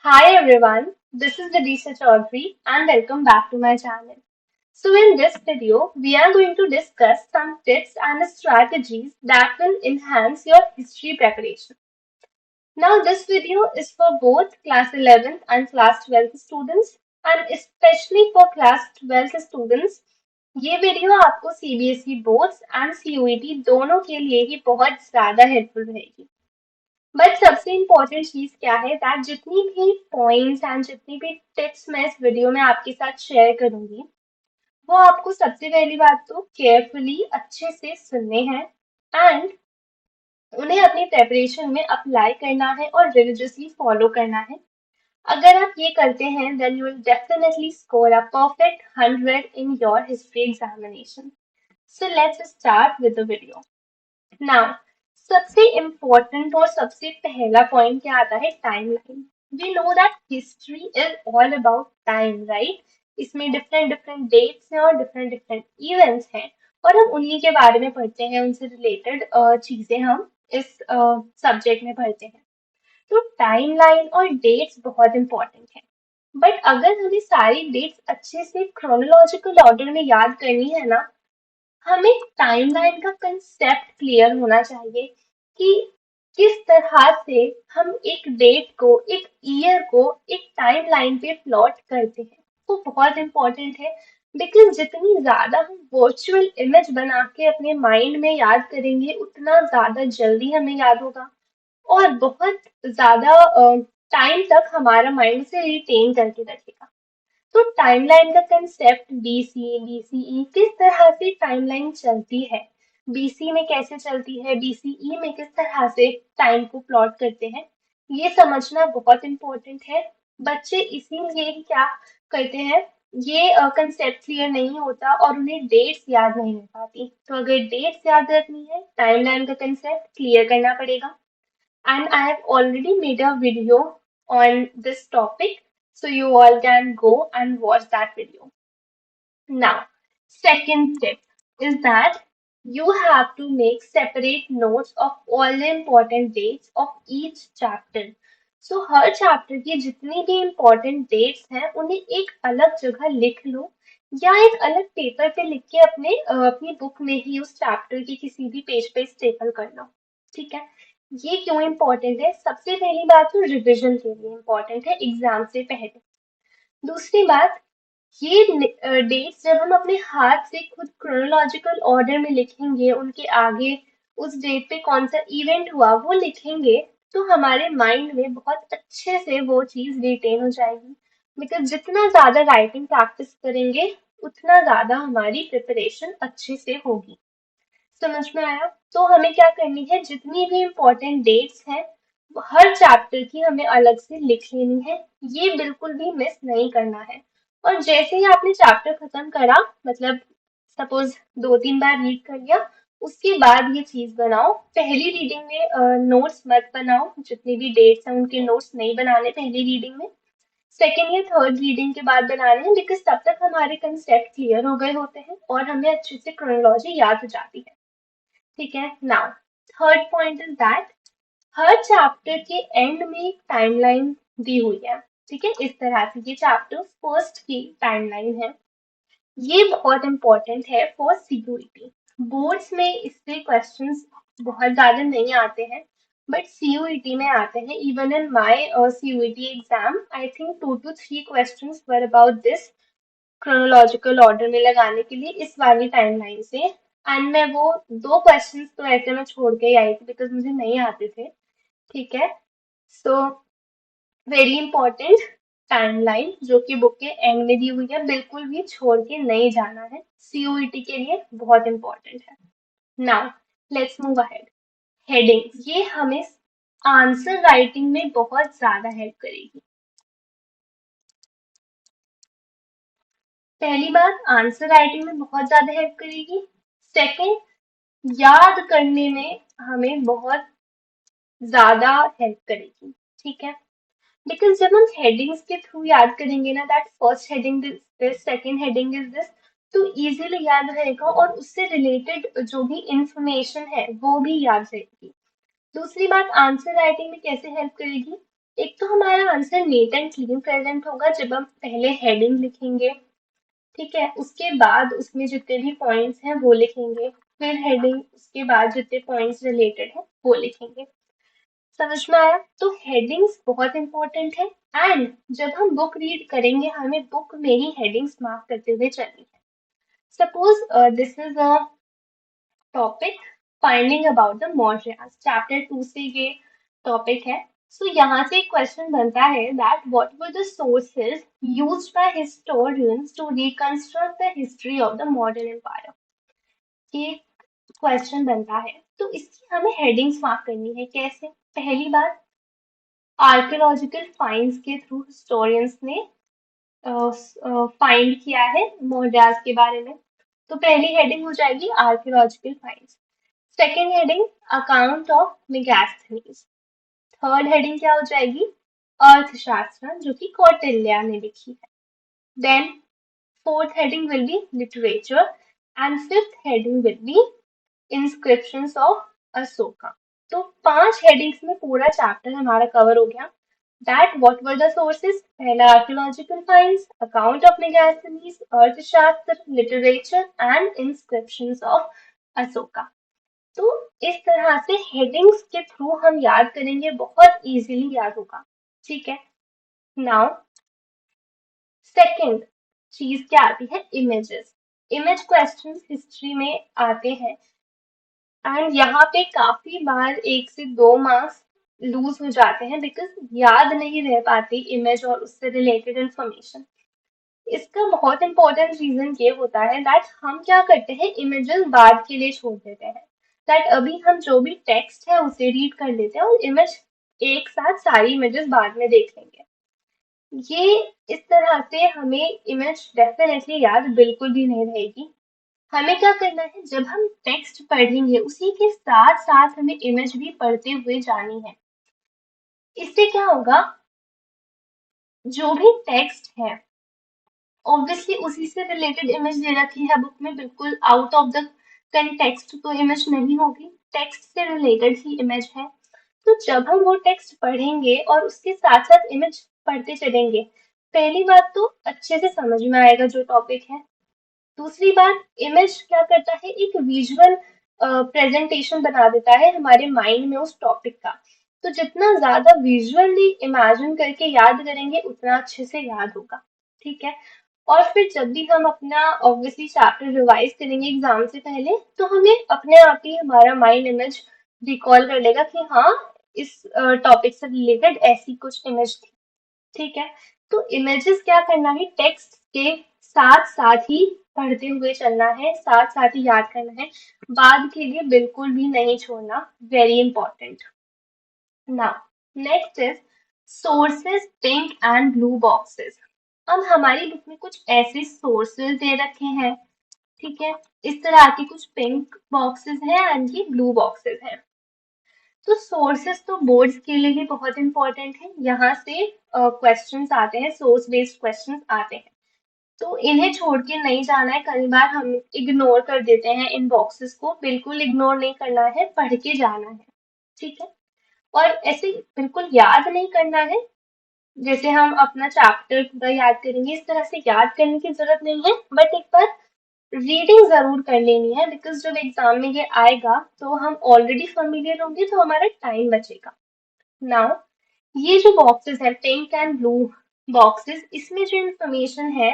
Hi everyone, this is Vidisha Chaudhary and welcome back to my channel. So in this video, we are going to discuss some tips and strategies that will enhance your history preparation. Now this video is for both class 11th and class 12th students and especially for class 12th students. ये video आपको CBSE boards and CUET दोनों के लिए ही बहुत ज्यादा helpful रहेगी। But सबसे important चीज क्या है दैट जितनी भी पॉइंट्स एंड जितनी भी टिप्स मैं इस वीडियो में आपके साथ शेयर करूंगी वो आपको सबसे पहली बात तो केयरफुली अच्छे से सुनने हैं एंड उन्हें अपनी प्रेपरेशन में अप्लाई करना है और रिलीजियसली फॉलो करना है। अगर आप ये करते हैं then you will definitely score a perfect 100 in your history examination. So let's start with the video. Now सबसे इम्पोर्टेंट और सबसे पहला पॉइंट क्या आता है timeline. We know that history is all about time, right. इसमें डिफरेंट डिफरेंट डेट्स हैं और डिफरेंट डिफरेंट इवेंट्स हैं और हम उन्हीं के बारे में पढ़ते हैं, उनसे रिलेटेड चीजें हम इस सब्जेक्ट में पढ़ते हैं। तो टाइमलाइन और डेट्स बहुत इंपॉर्टेंट है। बट अगर हमें सारी डेट्स अच्छे से क्रोनोलॉजिकल ऑर्डर में याद करनी है ना, हमें टाइमलाइन का कंसेप्ट क्लियर होना चाहिए कि किस तरह से हम एक डेट को, एक ईयर को एक टाइमलाइन पे प्लॉट करते हैं। वो बहुत इंपॉर्टेंट है बिकॉज जितनी ज्यादा हम वर्चुअल इमेज बना के अपने माइंड में याद करेंगे उतना ज्यादा जल्दी हमें याद होगा और बहुत ज्यादा टाइम तक हमारा माइंड से रिटेन करके रखेगा। तो टाइमलाइन का कंसेप्ट बीसी, बीसीई किस तरह से टाइमलाइन चलती है, बीसी में कैसे चलती है, बीसीई में किस तरह से टाइम को प्लॉट करते हैं, ये समझना बहुत इम्पोर्टेंट है। बच्चे इसीलिए ही क्या करते हैं, ये कंसेप्ट क्लियर नहीं होता और उन्हें डेट्स याद नहीं रह पाती। तो अगर डेट्स याद रखनी है टाइमलाइन का कंसेप्ट क्लियर करना पड़ेगा। And I have already made a video on this topic, so you all can go and watch that video. Now, second tip is that you have to make separate notes of all the important dates of each chapter. So her chapter की जितनी भी important dates हैं उन्हें एक अलग जगह लिख लो या एक अलग पेपर पे लिख के अपनी बुक में ही उस चैप्टर के किसी भी पेज पे स्टेपल कर लो। ठीक है, ये क्यों इम्पोर्टेंट है? सबसे पहली बात तो रिविजन के लिए इम्पोर्टेंट है एग्जाम से पहले। दूसरी बात, ये डेट्स जब हम अपने हाथ से खुद क्रोनोलॉजिकल ऑर्डर में लिखेंगे, उनके आगे उस डेट पे कौन सा इवेंट हुआ वो लिखेंगे, तो हमारे माइंड में बहुत अच्छे से वो चीज रिटेन हो जाएगी। बिकॉज जितना ज्यादा राइटिंग प्रैक्टिस करेंगे उतना ज्यादा हमारी प्रिपरेशन अच्छे से होगी। समझ में आया? तो हमें क्या करनी है, जितनी भी इम्पोर्टेंट डेट्स हैं वो हर चैप्टर की हमें अलग से लिख लेनी है। ये बिल्कुल भी मिस नहीं करना है। और जैसे ही आपने चैप्टर खत्म करा, मतलब सपोज 2-3 बार रीड कर लिया, उसके बाद ये चीज बनाओ। पहली रीडिंग में नोट्स मत बनाओ, जितनी भी डेट्स हैं उनके नोट्स नहीं बनाने पहली रीडिंग में। सेकेंड या थर्ड रीडिंग के बाद बनाने हैं बिकॉज तब तक हमारे कंसेप्ट क्लियर हो गए होते हैं और हमें अच्छे से क्रोनोलॉजी याद हो जाती है। ठीक है। Now third point is that her chapter के एंड में एक टाइमलाइन दी हुई है। ठीक है, इस तरह से ये चैप्टर फर्स्ट की टाइमलाइन है। ये बहुत इंपॉर्टेंट है फॉर सीयूईटी। बोर्ड्स में इससे क्वेश्चंस बहुत ज्यादा नहीं आते हैं बट सीयूईटी में आते हैं। Even in my CUET exam I think 2 to 3 questions were about this, chronological order में लगाने के लिए इस वाली टाइमलाइन से। एंड मैं वो 2 क्वेश्चंस तो ऐसे मैं छोड़ के ही आई थी बिकॉज मुझे नहीं आते थे। ठीक है, सो वेरी इंपॉर्टेंट टाइमलाइन जो कि बुक के एंड में दी हुई है, बिल्कुल भी छोड़ के नहीं जाना है, सीयूईटी के लिए बहुत इंपॉर्टेंट है। Now let's move ahead. Headings, ये हमें आंसर राइटिंग में बहुत ज्यादा हेल्प करेगी। पहली बात, आंसर राइटिंग में बहुत ज्यादा हेल्प करेगी। सेकंड, याद करने में हमें बहुत ज्यादा हेल्प करेगी। ठीक है, बिकॉज जब हम हेडिंग्स के थ्रू याद करेंगे ना, that first heading is this, second heading is this, तो इजीली याद रहेगा और उससे रिलेटेड जो भी इंफॉर्मेशन है वो भी याद रहेगी। दूसरी बात, आंसर राइटिंग में कैसे हेल्प करेगी? एक तो हमारा answer neat and clean present होगा जब हम पहले हेडिंग लिखेंगे, ठीक है, उसके बाद उसमें जितने भी पॉइंट्स हैं वो लिखेंगे, फिर हेडिंग, उसके बाद जितने पॉइंट्स रिलेटेड हैं वो लिखेंगे। समझ में आया? तो हेडिंग्स बहुत इंपॉर्टेंट है, एंड जब हम बुक रीड करेंगे हमें बुक में ही हेडिंग्स मार्क करते हुए चलनी है। Suppose this is a topic finding about the Mauryas, chapter 2 से ये टॉपिक है। सो यहाँ से एक क्वेश्चन बनता है that what were the sources used by historians to reconstruct the history of the modern empire. ये क्वेश्चन बनता है, तो इसकी हमें हेडिंग्स मार्क करनी है। कैसे? पहली बात, आर्कियोलॉजिकल फाइंड्स के थ्रू हिस्टोरियंस ने फाइंड किया है मौर्यास के बारे में, तो पहली हेडिंग हो जाएगी archaeological finds. Second heading, account of Megasthenes. Third heading क्या हो जाएगी? अर्थशास्त्र, जो कि कौटिल्य ने लिखी है। Then fourth heading will be literature, and fifth heading will be inscriptions of Ashoka. तो 5 हेडिंग्स में पूरा चैप्टर हमारा कवर हो गया। That what were the sources, पहला archaeological finds, account of Megasthenes, Arthashastra, literature and inscriptions of Ashoka. तो इस तरह से हेडिंग्स के थ्रू हम याद करेंगे, बहुत इजीली याद होगा। ठीक है, नाउ सेकंड चीज क्या आती है? इमेजेस। इमेज क्वेश्चंस हिस्ट्री में आते हैं, एंड यहाँ पे काफी बार 1 से 2 मार्क्स लूज हो जाते हैं बिकॉज याद नहीं रह पाती इमेज और उससे रिलेटेड इंफॉर्मेशन। इसका बहुत इंपॉर्टेंट रीजन ये होता है दैट हम क्या करते हैं, इमेजेस बाद के लिए छोड़ देते हैं। दैट अभी हम जो भी टेक्स्ट है उसे रीड कर लेते हैं और इमेज एक साथ सारी इमेजेस बाद में देख लेंगे। ये इस तरह से हमें इमेज डेफिनेटली याद बिल्कुल भी नहीं रहेगी। हमें क्या करना है, जब हम टेक्स्ट पढ़ेंगे उसी के साथ साथ हमें इमेज भी पढ़ते हुए जानी है। इससे क्या होगा, जो भी टेक्स्ट है ऑब्वियसली उसी से रिलेटेड इमेज दे रखी है बुक में, बिल्कुल आउट ऑफ द कंटेक्स्ट तो इमेज नहीं होगी, टेक्स्ट से रिलेटेड ही इमेज है। तो जब हम वो टेक्स्ट पढ़ेंगे और उसके साथ साथ इमेज पढ़ते चलेंगे, पहली बात तो अच्छे से समझ में आएगा जो टॉपिक है। दूसरी बात, इमेज क्या करता है, एक विजुअल प्रेजेंटेशन बना देता है हमारे माइंड में उस टॉपिक का। तो जितना ज्यादा विजुअली इमेजिन करके याद करेंगे उतना अच्छे से याद होगा। ठीक है, और फिर जब भी हम अपना ऑब्वियसली चैप्टर रिवाइज करेंगे एग्जाम से पहले, तो हमें अपने आप ही हमारा माइंड इमेज रिकॉल कर लेगा कि हाँ, इस टॉपिक से रिलेटेड ऐसी कुछ इमेज थी। ठीक है, तो इमेजेस क्या करना है, टेक्स्ट के साथ साथ ही पढ़ते हुए चलना है, साथ साथ ही याद करना है, बाद के लिए बिल्कुल भी नहीं छोड़ना। Very important. Now next is sources, pink and blue boxes. अब हमारी बुक में कुछ ऐसे सोर्सेस दे रखे हैं, ठीक है, इस तरह के कुछ पिंक बॉक्सेस हैं एंड ये ब्लू बॉक्सेस हैं। तो सोर्सेस तो बोर्ड्स के लिए भी बहुत इंपॉर्टेंट है, यहाँ से क्वेश्चंस आते हैं, सोर्स बेस्ड क्वेश्चंस आते हैं। तो इन्हें छोड़ के नहीं जाना है, कई बार हम इग्नोर कर देते हैं इन बॉक्सेस को, बिल्कुल इग्नोर नहीं करना है, पढ़ के जाना है। ठीक है, और ऐसे बिल्कुल याद नहीं करना है जैसे हम अपना चैप्टर पूरा याद करेंगे, इस तरह से याद करने की जरूरत नहीं है, बट एक बार रीडिंग जरूर कर लेनी है बिकॉज जब एग्जाम में ये आएगा तो हम ऑलरेडी फेमिलियर होंगे तो हमारा टाइम बचेगा। नाउ ये जो बॉक्सेस है पिंक एंड ब्लू बॉक्सेस, इसमें जो इंफॉर्मेशन है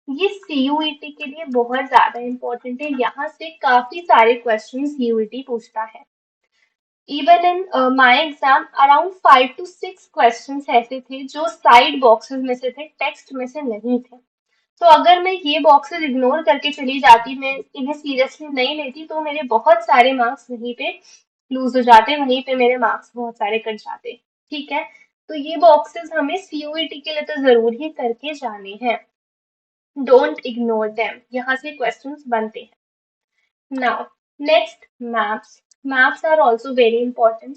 ये सीयूईटी के लिए बहुत ज्यादा इंपॉर्टेंट है, यहाँ से काफी सारे क्वेश्चन सीयूईटी पूछता है। Even in my exam around 5 to 6 questions ऐसे थे जो साइड बॉक्सेस में से थे, टेक्स्ट में से नहीं थे। तो अगर मैं ये बॉक्सेस इग्नोर करके चली जाती, मैं इन्हें सीरियसली नहीं लेती, तो मेरे बहुत सारे मार्क्स वहीं पे लूज हो जाते, वहीं पे मेरे मार्क्स बहुत सारे कट जाते। ठीक है, तो ये बॉक्सेस हमें सीयूईटी के लिए तो जरूर ही करके जाने हैं। डोंट इग्नोर देम, यहाँ से क्वेश्चंस बनते हैं। Now next, maps. Maps are also very important,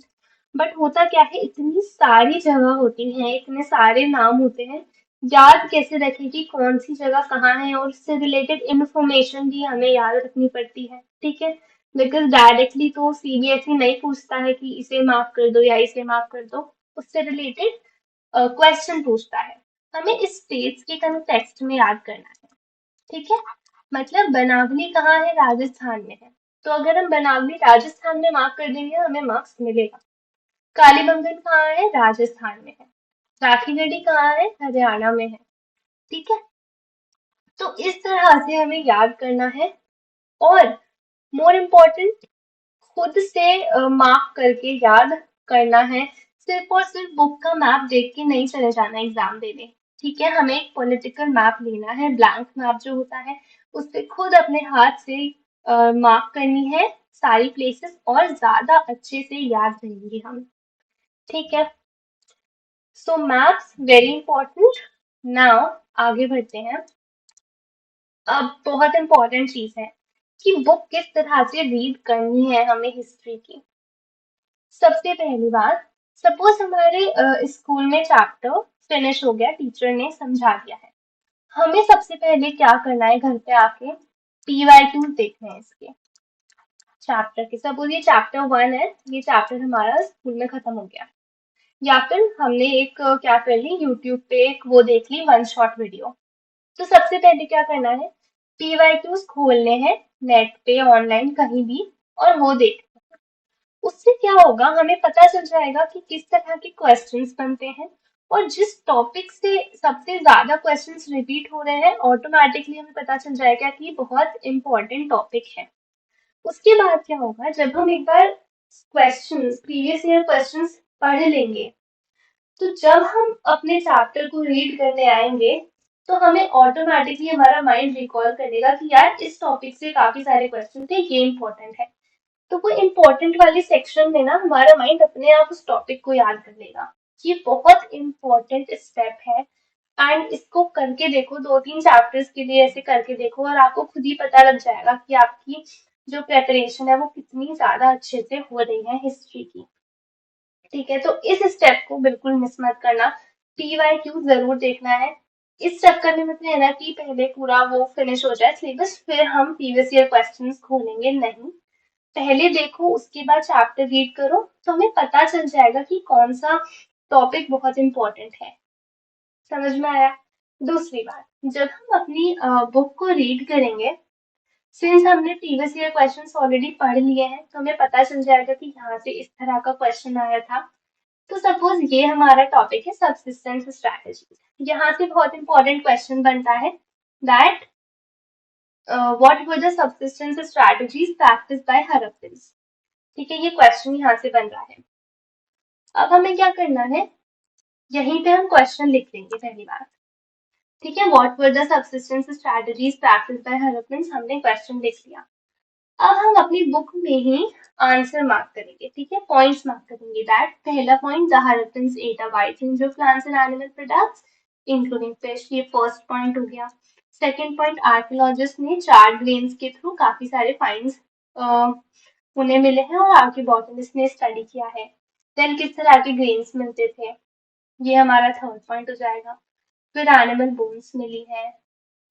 but होता क्या है, इतनी सारी जगह होती हैं, इतने सारे नाम होते हैं, याद कैसे रखें कि कौन सी जगह कहाँ है, और उससे रिलेटेड इंफॉर्मेशन भी हमें याद रखनी पड़ती है। ठीक है, बिकॉज डायरेक्टली तो सीबीएसई नहीं पूछता है कि इसे मार्क कर दो या इसे मार्क कर दो, उससे रिलेटेड क्वेश्चन पूछता है, हमें इस स्टेट्स के कंटेक्स्ट में याद करना है। ठीक है, मतलब बनावली कहाँ है, राजस्थान में है, तो अगर हम बनावली राजस्थान में मार्क कर देंगे हमें मार्क्स मिलेगा। कालीबंगन कहाँ है, राजस्थान में है। राखी गढ़ी कहाँ है, हरियाणा में है। ठीक है, तो इस तरह से हमें याद करना है, और मोर इम्पोर्टेंट खुद से मार्क करके याद करना है। सिर्फ और सिर्फ बुक का मैप देख के नहीं चले जाना एग्जाम देने। ठीक है, हमें एक पॉलिटिकल मैप लेना है, ब्लैंक मैप जो होता है, उस पे खुद अपने हाथ से मार्क करनी है सारी प्लेसेस, और ज्यादा अच्छे से याद रहेंगे हम। ठीक है, सो मैप्स वेरी इंपॉर्टेंट। नाउ आगे बढ़ते हैं। अब बहुत इंपॉर्टेंट चीज है कि बुक किस तरह से रीड करनी है हमें हिस्ट्री की। सबसे पहली बात, सपोज हमारे स्कूल में चैप्टर फिनिश हो गया, टीचर ने समझा दिया है, हमें सबसे पहले क्या करना है, घर पे आके PYQ देखने हैं इसके चैप्टर के। सपोज ये चैप्टर 1 है, ये चैप्टर हमारा स्कूल में खत्म हो गया, या फिर हमने एक क्या कर ली, यूट्यूब पे एक वो देख ली वन शॉट वीडियो। तो सबसे पहले क्या करना है, PYQs खोलने हैं नेट पे, ऑनलाइन कहीं भी, और वो देख। उससे क्या होगा, हमें पता चल जाएगा कि किस तरह के क्वेश्चंस बनते हैं, और जिस टॉपिक से सबसे ज्यादा क्वेश्चंस रिपीट हो रहे हैं ऑटोमेटिकली हमें पता चल जाएगा कि ये बहुत इंपॉर्टेंट टॉपिक है। उसके बाद क्या होगा, जब हम एक बार क्वेश्चंस, प्रीवियस ईयर क्वेश्चंस पढ़ लेंगे, तो जब हम अपने चैप्टर को रीड करने आएंगे, तो हमें ऑटोमेटिकली हमारा माइंड रिकॉल करेगा कि यार इस टॉपिक से काफी सारे क्वेश्चन थे, ये इंपॉर्टेंट है। तो वो इम्पोर्टेंट वाले सेक्शन में ना हमारा माइंड अपने आप उस टॉपिक को याद कर लेगा। ये बहुत इम्पोर्टेंट स्टेप है, एंड इसको करके देखो, 2-3 चैप्टर्स के लिए ऐसे करके देखो, और आपको खुद ही पता लग जाएगा कि आपकी जो प्रेपरेशन है वो कितनी ज्यादा अच्छे से हो रही है हिस्ट्री की। ठीक है, तो इस स्टेप को बिल्कुल मिस मत करना, PYQ जरूर देखना है। इस चक्कर में मत रहना कि पहले पूरा वो फिनिश हो जाए सिलेबस फिर हम प्रीवियस ईयर क्वेश्चंस खोलेंगे, नहीं। पहले देखो, उसके बाद चैप्टर रीड करो, तो हमें पता चल जाएगा कि कौन सा टॉपिक बहुत इंपॉर्टेंट है। समझ में आया? दूसरी बात, जब हम अपनी बुक को रीड करेंगे, सिंस हमने प्रीवियस ईयर क्वेश्चंस ऑलरेडी पढ़ लिए हैं, तो हमें पता चल जाएगा कि यहाँ से इस तरह का क्वेश्चन आया था। तो सपोज ये हमारा टॉपिक है सबसिस्टेंस स्ट्रैटेजी, यहाँ से बहुत इंपॉर्टेंट क्वेश्चन बनता है that what were the subsistence strategies practice by Harappans. ठीक है, ये क्वेश्चन यहाँ से बन रहा है। अब हमें क्या करना है, यहीं पे हम क्वेश्चन लिख लेंगे पहली बात। ठीक है, what were the subsistence strategies practice by Harappans, हमने क्वेश्चन लिख लिया। अब हम अपनी बुक में ही आंसर मार्क करेंगे। ठीक है, पॉइंट्स मार्क करेंगे दैट पहला point, the Harappans at a wide range of plants and animal products including fish, ये फर्स्ट पॉइंट हो गया। सेकंड पॉइंट, आर्कियोलॉजिस्ट ने चार्ट ग्रेन्स के थ्रू काफी सारे फाइंड्स उन्हें मिले हैं, और आर्कियोबॉटनिस्ट ने स्टडी किया है। देन किस तरह के ग्रेन्स मिलते थे, ये हमारा थर्ड पॉइंट हो जाएगा। फिर एनिमल बोन्स मिली है।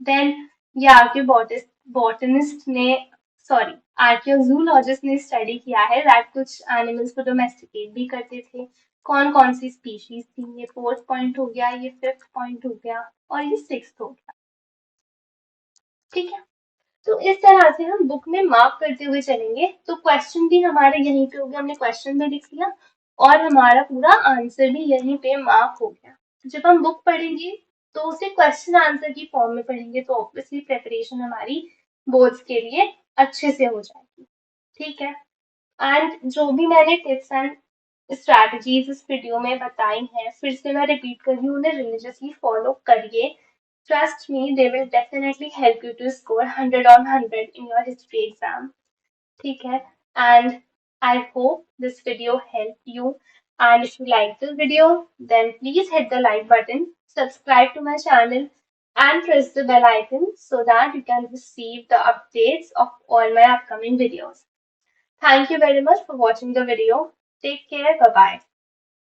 देन ये आर्कियोबॉटनिस्ट ने, सॉरी, आर्कियोजूलॉजिस्ट ने स्टडी किया है दैट कुछ एनिमल्स को डोमेस्टिकेट भी करते थे। कौन कौन सी स्पीशीज थी, ये फोर्थ पॉइंट हो गया, ये फिफ्थ पॉइंट हो गया, और ये सिक्स्थ हो गया। ठीक है, तो इस तरह से हम बुक में मार्क करते हुए चलेंगे, तो क्वेश्चन भी हमारे यहीं पे हो गया, हमने क्वेश्चन भी लिख लिया, और हमारा पूरा आंसर भी यहीं पे मार्क हो गया। तो जब हम बुक पढ़ेंगे तो उसे क्वेश्चन आंसर की फॉर्म में पढ़ेंगे, तो ऑब्वियसली प्रेपरेशन हमारी बोर्ड्स के लिए अच्छे से हो जाएगी। ठीक है, एंड जो भी मैंने टिप्स एंड स्ट्रैटेजीज इस वीडियो में बताई हैं, फिर से मैं रिपीट कर रही हूँ, उन्हें रिलीजियसली फॉलो करिए। Trust me, they will definitely help you to score 100 on 100 in your history exam. ठीक है, and I hope this video helped you. And if you like this video, then please hit the like button, subscribe to my channel, and press the bell icon so that you can receive the updates of all my upcoming videos. Thank you very much for watching the video. Take care. Bye bye.